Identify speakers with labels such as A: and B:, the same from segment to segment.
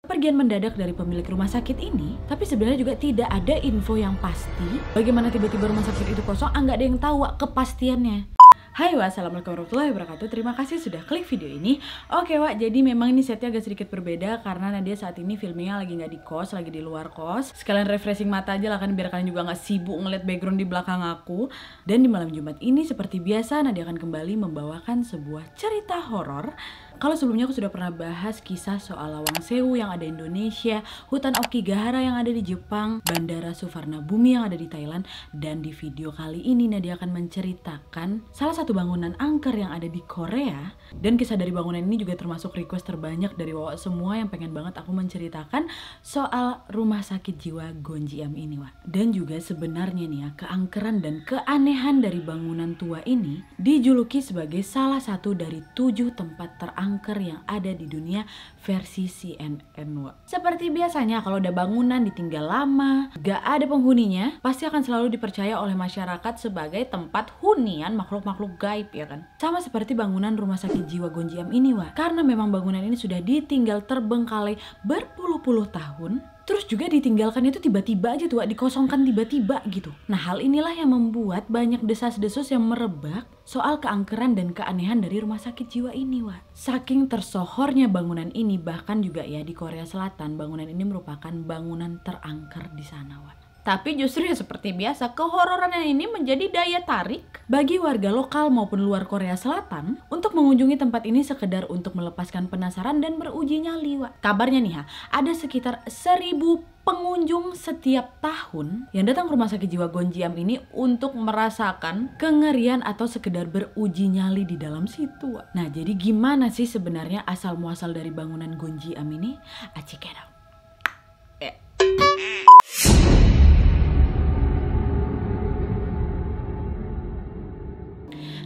A: Pergian mendadak dari pemilik rumah sakit ini, tapi sebenarnya juga tidak ada info yang pasti bagaimana tiba-tiba rumah sakit itu kosong, nggak ada yang tahu Wak, kepastiannya. Hai Wak, assalamualaikum warahmatullahi wabarakatuh. Terima kasih sudah klik video ini. Oke Wak, jadi memang ini setnya agak sedikit berbeda karena Nadia saat ini filmingnya lagi nggak di kos, lagi di luar kos. Sekalian refreshing mata aja lah kan, biar kalian juga nggak sibuk ngeliat background di belakang aku. Dan di malam Jumat ini seperti biasa Nadia akan kembali membawakan sebuah cerita horor. Kalau sebelumnya aku sudah pernah bahas kisah soal Lawang Sewu yang ada di Indonesia, hutan Aokigahara yang ada di Jepang, Bandara Suvarnabhumi yang ada di Thailand, dan di video kali ini Nadia akan menceritakan salah satu bangunan angker yang ada di Korea. Dan kisah dari bangunan ini juga termasuk request terbanyak dari Wak semua yang pengen banget aku menceritakan soal rumah sakit jiwa Gonjiam ini Wak. Dan juga sebenarnya nih ya, keangkeran dan keanehan dari bangunan tua ini dijuluki sebagai salah satu dari 7 tempat terangker yang ada di dunia versi CNN Wak. Seperti biasanya kalau ada bangunan ditinggal lama, gak ada penghuninya, pasti akan selalu dipercaya oleh masyarakat sebagai tempat hunian makhluk-makhluk gaib ya kan. Sama seperti bangunan rumah sakit jiwa Gonjiam ini Wak. Karena memang bangunan ini sudah ditinggal terbengkalai berpuluh-puluh tahun, terus juga ditinggalkan itu tiba-tiba aja tuh Wak, dikosongkan tiba-tiba gitu. Nah hal inilah yang membuat banyak desas-desus yang merebak soal keangkeran dan keanehan dari rumah sakit jiwa ini Wak. Saking tersohornya bangunan ini, bahkan juga ya di Korea Selatan bangunan ini merupakan bangunan terangker di sana Wak. Tapi justru ya seperti biasa, kehororannya ini menjadi daya tarik bagi warga lokal maupun luar Korea Selatan untuk mengunjungi tempat ini sekedar untuk melepaskan penasaran dan beruji nyali Wak. Kabarnya nih ha, ada sekitar 1000 pengunjung setiap tahun yang datang ke rumah sakit jiwa Gonjiam ini untuk merasakan kengerian atau sekedar beruji nyali di dalam situ Wak. Nah jadi gimana sih sebenarnya asal muasal dari bangunan Gonjiam ini? Check it out.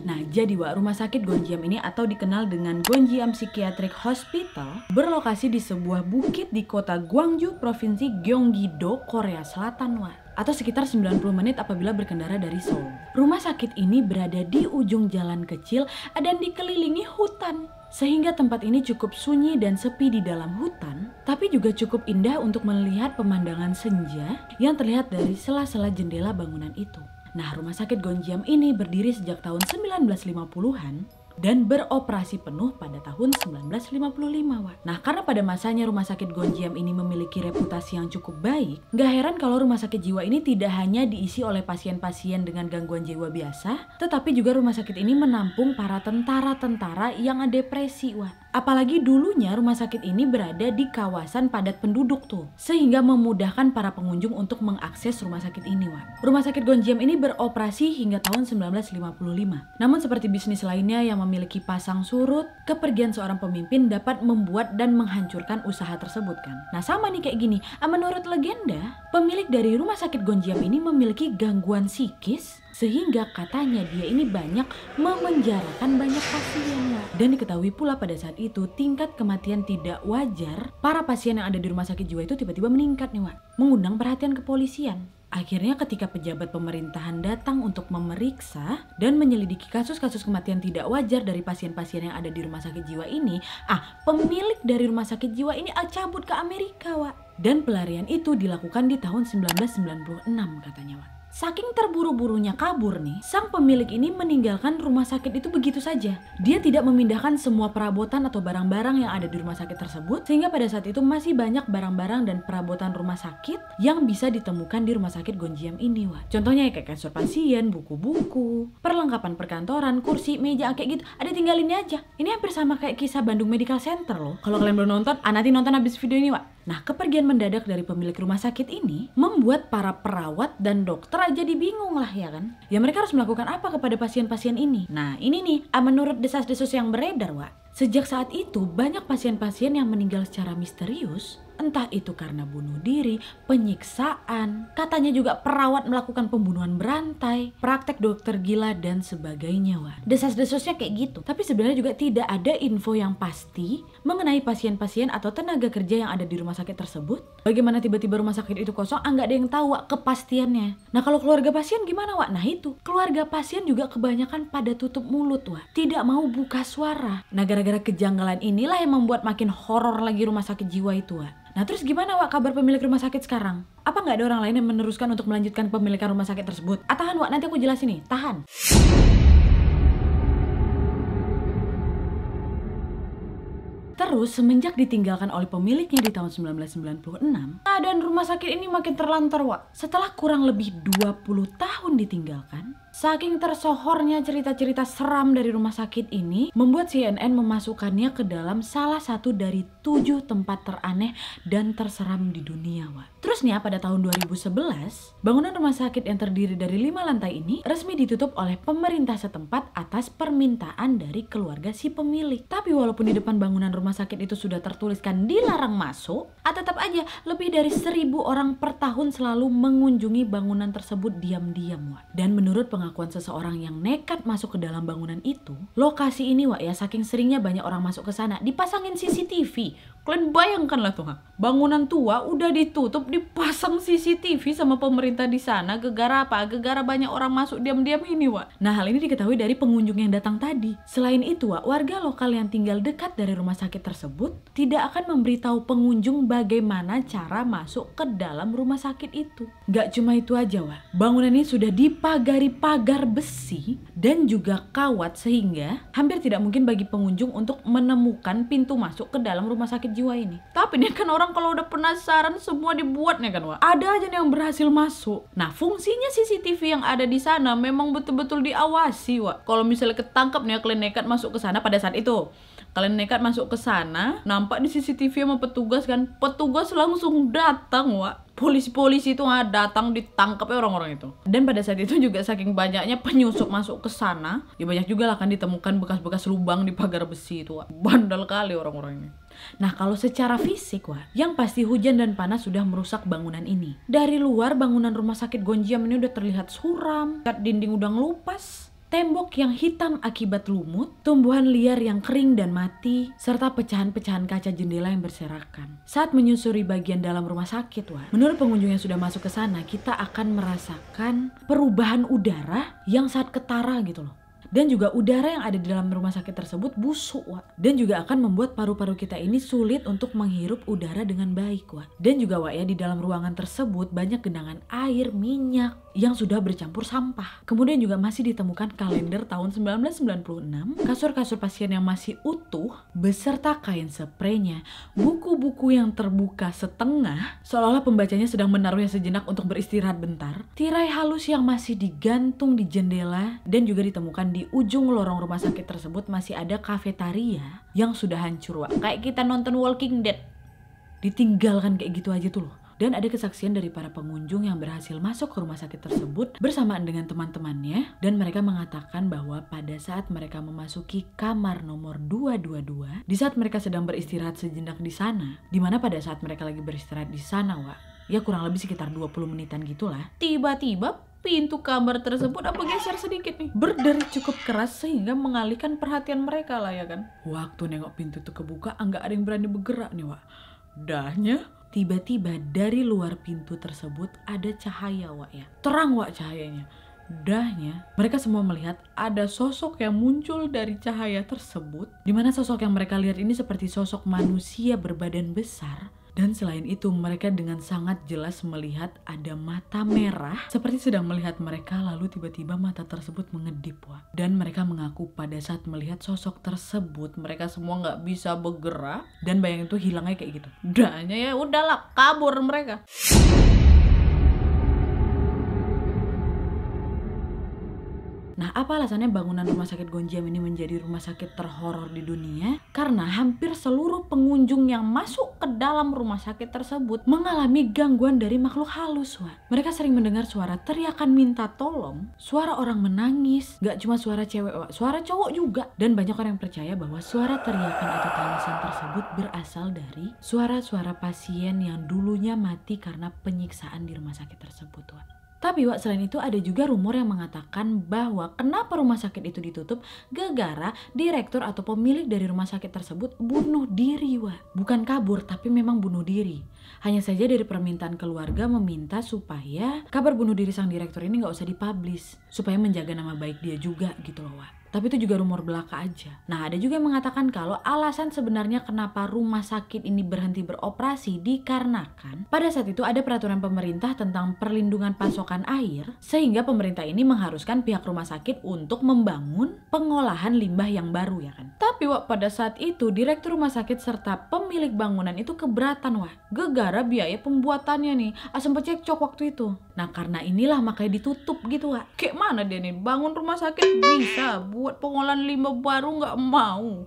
A: Nah jadi Wak, rumah sakit Gonjiam ini atau dikenal dengan Gonjiam Psychiatric Hospital berlokasi di sebuah bukit di kota Gwangju, provinsi Gyeonggi-do, Korea Selatan Wak. Atau sekitar 90 menit apabila berkendara dari Seoul. Rumah sakit ini berada di ujung jalan kecil dan dikelilingi hutan. Sehingga tempat ini cukup sunyi dan sepi di dalam hutan, tapi juga cukup indah untuk melihat pemandangan senja yang terlihat dari sela-sela jendela bangunan itu. Nah, rumah sakit Gonjiam ini berdiri sejak tahun 1950-an dan beroperasi penuh pada tahun 1955 Wak. Nah karena pada masanya rumah sakit Gonjiam ini memiliki reputasi yang cukup baik, gak heran kalau rumah sakit jiwa ini tidak hanya diisi oleh pasien-pasien dengan gangguan jiwa biasa, tetapi juga rumah sakit ini menampung para tentara-tentara yang depresi Wak. Apalagi dulunya rumah sakit ini berada di kawasan padat penduduk tuh, sehingga memudahkan para pengunjung untuk mengakses rumah sakit ini Wak. Rumah sakit Gonjiam ini beroperasi hingga tahun 1955. Namun seperti bisnis lainnya yang memiliki pasang surut, kepergian seorang pemimpin dapat membuat dan menghancurkan usaha tersebut kan. Nah sama nih kayak gini, menurut legenda, pemilik dari rumah sakit Gonjiam ini memiliki gangguan psikis sehingga katanya dia ini banyak memenjarakan banyak pasien Wak. Dan diketahui pula pada saat itu tingkat kematian tidak wajar para pasien yang ada di rumah sakit jiwa itu tiba-tiba meningkat nih Wak, mengundang perhatian kepolisian. Akhirnya ketika pejabat pemerintahan datang untuk memeriksa dan menyelidiki kasus-kasus kematian tidak wajar dari pasien-pasien yang ada di rumah sakit jiwa ini, pemilik dari rumah sakit jiwa ini cabut ke Amerika Wak. Dan pelarian itu dilakukan di tahun 1996 katanya Wak. Saking terburu-burunya kabur nih, sang pemilik ini meninggalkan rumah sakit itu begitu saja. Dia tidak memindahkan semua perabotan atau barang-barang yang ada di rumah sakit tersebut, sehingga pada saat itu masih banyak barang-barang dan perabotan rumah sakit yang bisa ditemukan di rumah sakit Gonjiam ini Wak. Contohnya kayak kasur pasien, buku-buku, perlengkapan perkantoran, kursi, meja kayak gitu, ada tinggalinnya aja. Ini hampir sama kayak kisah Bandung Medical Center loh. Kalau kalian belum nonton, nanti nonton habis video ini Wak. Nah, kepergian mendadak dari pemilik rumah sakit ini membuat para perawat dan dokter jadi bingung lah ya kan. Ya mereka harus melakukan apa kepada pasien-pasien ini? Nah ini nih, menurut desas-desus yang beredar Wak, sejak saat itu banyak pasien-pasien yang meninggal secara misterius. Entah itu karena bunuh diri, penyiksaan, katanya juga perawat melakukan pembunuhan berantai, praktek dokter gila dan sebagainya Wak. Desas-desusnya kayak gitu. Tapi sebenarnya juga tidak ada info yang pasti mengenai pasien-pasien atau tenaga kerja yang ada di rumah sakit tersebut. Bagaimana tiba-tiba rumah sakit itu kosong, nggak ada yang tahu Wak kepastiannya. Nah kalau keluarga pasien gimana Wak? Nah itu, keluarga pasien juga kebanyakan pada tutup mulut Wak, tidak mau buka suara. Nah gara-gara kejanggalan inilah yang membuat makin horor lagi rumah sakit jiwa itu Wak. Nah terus gimana Wak kabar pemilik rumah sakit sekarang? Apa nggak ada orang lain yang meneruskan untuk melanjutkan pemilikan rumah sakit tersebut? Tahan Wak, nanti aku jelasin nih, tahan. Terus semenjak ditinggalkan oleh pemiliknya di tahun 1996, keadaan rumah sakit ini makin terlantar Wak. Setelah kurang lebih 20 tahun ditinggalkan, saking tersohornya cerita-cerita seram dari rumah sakit ini, membuat CNN memasukkannya ke dalam salah satu dari 7 tempat teraneh dan terseram di dunia Wak. Terus nih pada tahun 2011, bangunan rumah sakit yang terdiri dari 5 lantai ini resmi ditutup oleh pemerintah setempat atas permintaan dari keluarga si pemilik. Tapi walaupun di depan bangunan rumah sakit itu sudah tertuliskan dilarang masuk, tetap aja lebih dari 1.000 orang per tahun selalu mengunjungi bangunan tersebut diam-diam Wak. Dan menurut pengakuan seseorang yang nekat masuk ke dalam bangunan itu, lokasi ini Wak ya, saking seringnya banyak orang masuk ke sana, dipasangin CCTV. Kalian bayangkan lah tuh, bangunan tua udah ditutup, dipasang CCTV sama pemerintah di sana. Gegara apa? Gegara banyak orang masuk diam-diam ini Wak. Nah hal ini diketahui dari pengunjung yang datang tadi. Selain itu Wak, warga lokal yang tinggal dekat dari rumah sakit tersebut tidak akan memberitahu pengunjung bagaimana cara masuk ke dalam rumah sakit itu. Gak cuma itu aja Wak, bangunan ini sudah dipagari pagar besi dan juga kawat sehingga hampir tidak mungkin bagi pengunjung untuk menemukan pintu masuk ke dalam rumah sakit jiwa ini. Tapi nih kan orang kalau udah penasaran semua dibuatnya kan Wak. Ada aja yang berhasil masuk. Nah fungsinya CCTV yang ada di sana memang betul-betul diawasi Wak. Kalau misalnya ketangkep nih kalian nekat masuk ke sana pada saat itu, kalian nekat masuk ke sana, nampak di CCTV sama petugas kan, petugas langsung datang Wak. Polisi-polisi itu datang, ditangkap ya orang-orang itu. Dan pada saat itu juga saking banyaknya penyusup masuk ke sana, ya banyak juga lah kan ditemukan bekas-bekas lubang di pagar besi itu Wak. Bandel kali orang-orang ini. Nah kalau secara fisik Wak, yang pasti hujan dan panas sudah merusak bangunan ini. Dari luar bangunan rumah sakit Gonjiam ini udah terlihat suram, dinding udah ngelupas, tembok yang hitam akibat lumut, tumbuhan liar yang kering dan mati, serta pecahan-pecahan kaca jendela yang berserakan. Saat menyusuri bagian dalam rumah sakit Wak, menurut pengunjung yang sudah masuk ke sana, kita akan merasakan perubahan udara yang sangat ketara gitu loh. Dan juga udara yang ada di dalam rumah sakit tersebut busuk Wak. Dan juga akan membuat paru-paru kita ini sulit untuk menghirup udara dengan baik Wak. Dan juga Wak ya, di dalam ruangan tersebut banyak genangan air, minyak yang sudah bercampur sampah. Kemudian juga masih ditemukan kalender tahun 1996, kasur-kasur pasien yang masih utuh beserta kain spraynya, buku-buku yang terbuka setengah seolah-olah pembacanya sedang menaruhnya sejenak untuk beristirahat bentar, tirai halus yang masih digantung di jendela, dan juga ditemukan di ujung lorong rumah sakit tersebut masih ada kafetaria yang sudah hancur Wak. Kayak kita nonton Walking Dead, ditinggalkan kayak gitu aja tuh loh. Dan ada kesaksian dari para pengunjung yang berhasil masuk ke rumah sakit tersebut bersamaan dengan teman-temannya, dan mereka mengatakan bahwa pada saat mereka memasuki kamar nomor 222, di saat mereka sedang beristirahat sejenak di sana, dimana pada saat mereka lagi beristirahat di sana Wak, ya kurang lebih sekitar 20 menitan gitulah, tiba-tiba pintu kamar tersebut geser sedikit nih, berderi cukup keras sehingga mengalihkan perhatian mereka lah ya kan. Waktu nengok pintu itu kebuka, nggak ada yang berani bergerak nih Wak. Dahnya tiba-tiba dari luar pintu tersebut ada cahaya Wak ya, terang Wak cahayanya. Dahnya mereka semua melihat ada sosok yang muncul dari cahaya tersebut, dimana sosok yang mereka lihat ini seperti sosok manusia berbadan besar. Dan selain itu mereka dengan sangat jelas melihat ada mata merah seperti sedang melihat mereka, lalu tiba-tiba mata tersebut mengedip Wak. Dan mereka mengaku pada saat melihat sosok tersebut mereka semua nggak bisa bergerak dan bayang itu hilangnya kayak gitu. Dahnya ya udahlah, kabur mereka. Nah, apa alasannya bangunan rumah sakit Gonjiam ini menjadi rumah sakit terhoror di dunia? Karena hampir seluruh pengunjung yang masuk ke dalam rumah sakit tersebut mengalami gangguan dari makhluk halus Wak. Mereka sering mendengar suara teriakan minta tolong, suara orang menangis, gak cuma suara cewek Wak, suara cowok juga. Dan banyak orang yang percaya bahwa suara teriakan atau tangisan tersebut berasal dari suara-suara pasien yang dulunya mati karena penyiksaan di rumah sakit tersebut Wak. Tapi Wak, selain itu ada juga rumor yang mengatakan bahwa kenapa rumah sakit itu ditutup gara-gara direktur atau pemilik dari rumah sakit tersebut bunuh diri Wak. Bukan kabur tapi memang bunuh diri. Hanya saja dari permintaan keluarga meminta supaya kabar bunuh diri sang direktur ini nggak usah dipublish, supaya menjaga nama baik dia juga gitu loh Wak. Tapi itu juga rumor belaka aja. Nah, ada juga yang mengatakan kalau alasan sebenarnya kenapa rumah sakit ini berhenti beroperasi dikarenakan pada saat itu ada peraturan pemerintah tentang perlindungan pasokan air, sehingga pemerintah ini mengharuskan pihak rumah sakit untuk membangun pengolahan limbah yang baru ya kan. Tapi Wak, pada saat itu direktur rumah sakit serta pemilik bangunan itu keberatan Wak, gegara biaya pembuatannya nih, asam pecekcok waktu itu. Nah, karena inilah makanya ditutup gitu Wak. Kayak mana dia nih bangun rumah sakit bisa buat pengolahan limbah baru nggak mau.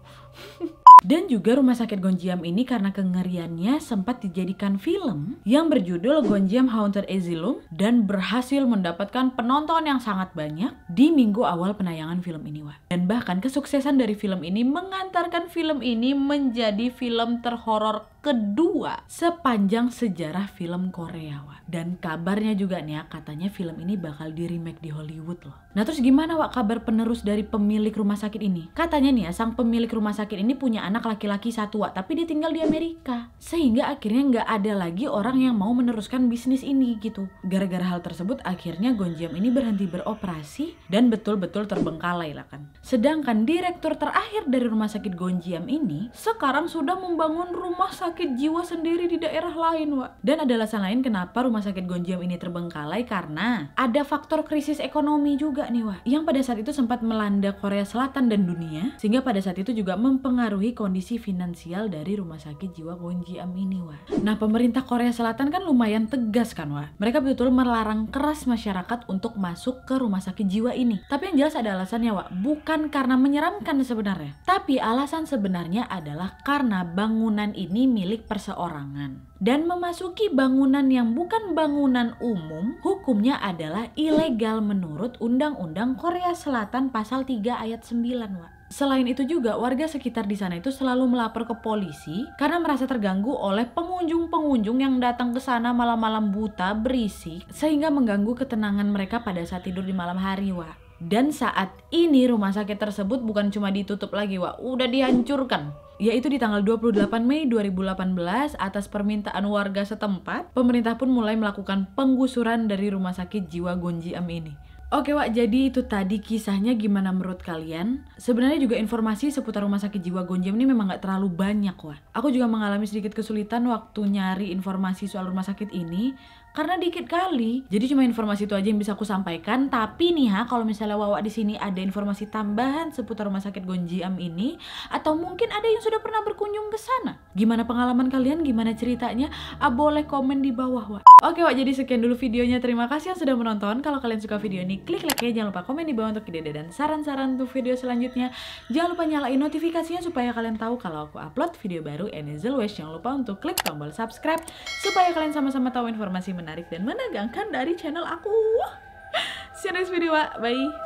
A: Dan juga rumah sakit Gonjiam ini karena kengeriannya sempat dijadikan film yang berjudul Gonjiam Haunted Asylum dan berhasil mendapatkan penonton yang sangat banyak di minggu awal penayangan film ini Wak. Dan bahkan kesuksesan dari film ini mengantarkan film ini menjadi film terhoror kedua sepanjang sejarah film Korea Wak. Dan kabarnya juga nih ya, katanya film ini bakal di remake di Hollywood loh. Nah terus gimana Wak kabar penerus dari pemilik rumah sakit ini? Katanya nih ya, sang pemilik rumah sakit ini punya anak laki-laki satu Wak, tapi dia tinggal di Amerika. Sehingga akhirnya nggak ada lagi orang yang mau meneruskan bisnis ini gitu. Gara-gara hal tersebut akhirnya Gonjiam ini berhenti beroperasi dan betul-betul terbengkalai lah kan. Sedangkan direktur terakhir dari rumah sakit Gonjiam ini sekarang sudah membangun rumah sakit jiwa sendiri di daerah lain Wak. Dan ada alasan lain kenapa rumah sakit Gonjiam ini terbengkalai karena ada faktor krisis ekonomi juga nih Wak, yang pada saat itu sempat melanda Korea Selatan dan dunia, sehingga pada saat itu juga mempengaruhi kondisi finansial dari rumah sakit jiwa Gonjiam ini Wak. Nah pemerintah Korea Selatan kan lumayan tegas kan Wak, mereka betul-betul melarang keras masyarakat untuk masuk ke rumah sakit jiwa ini. Tapi yang jelas ada alasannya Wak, bukan karena menyeramkan sebenarnya, tapi alasan sebenarnya adalah karena bangunan ini milik perseorangan. Dan memasuki bangunan yang bukan bangunan umum, hukumnya adalah ilegal menurut Undang-Undang Korea Selatan pasal 3 ayat 9 Wak. Selain itu juga warga sekitar di sana itu selalu melapor ke polisi karena merasa terganggu oleh pengunjung-pengunjung yang datang ke sana malam-malam buta berisik sehingga mengganggu ketenangan mereka pada saat tidur di malam hari Wak. Dan saat ini rumah sakit tersebut bukan cuma ditutup lagi Wak, udah dihancurkan. Yaitu di tanggal 28 Mei 2018 atas permintaan warga setempat, pemerintah pun mulai melakukan penggusuran dari rumah sakit jiwa Gonjiam ini. Oke Wak, jadi itu tadi kisahnya, gimana menurut kalian? Sebenarnya juga informasi seputar rumah sakit jiwa Gonjiam ini memang gak terlalu banyak Wak. Aku juga mengalami sedikit kesulitan waktu nyari informasi soal rumah sakit ini karena dikit kali. Jadi cuma informasi itu aja yang bisa aku sampaikan. Tapi nih ha, kalau misalnya Wawa di sini ada informasi tambahan seputar rumah sakit Gonjiam ini, atau mungkin ada yang sudah pernah berkunjung ke sana, gimana pengalaman kalian, gimana ceritanya? Boleh komen di bawah Wak. Oke Wak, jadi sekian dulu videonya. Terima kasih yang sudah menonton. Kalau kalian suka video ini, klik like-nya. Jangan lupa komen di bawah untuk ide dan saran-saran untuk video selanjutnya. Jangan lupa nyalain notifikasinya supaya kalian tahu kalau aku upload video baru. And as always, jangan lupa untuk klik tombol subscribe supaya kalian sama-sama tahu informasi menarik dan menegangkan dari channel aku. See you next video Wak. Bye.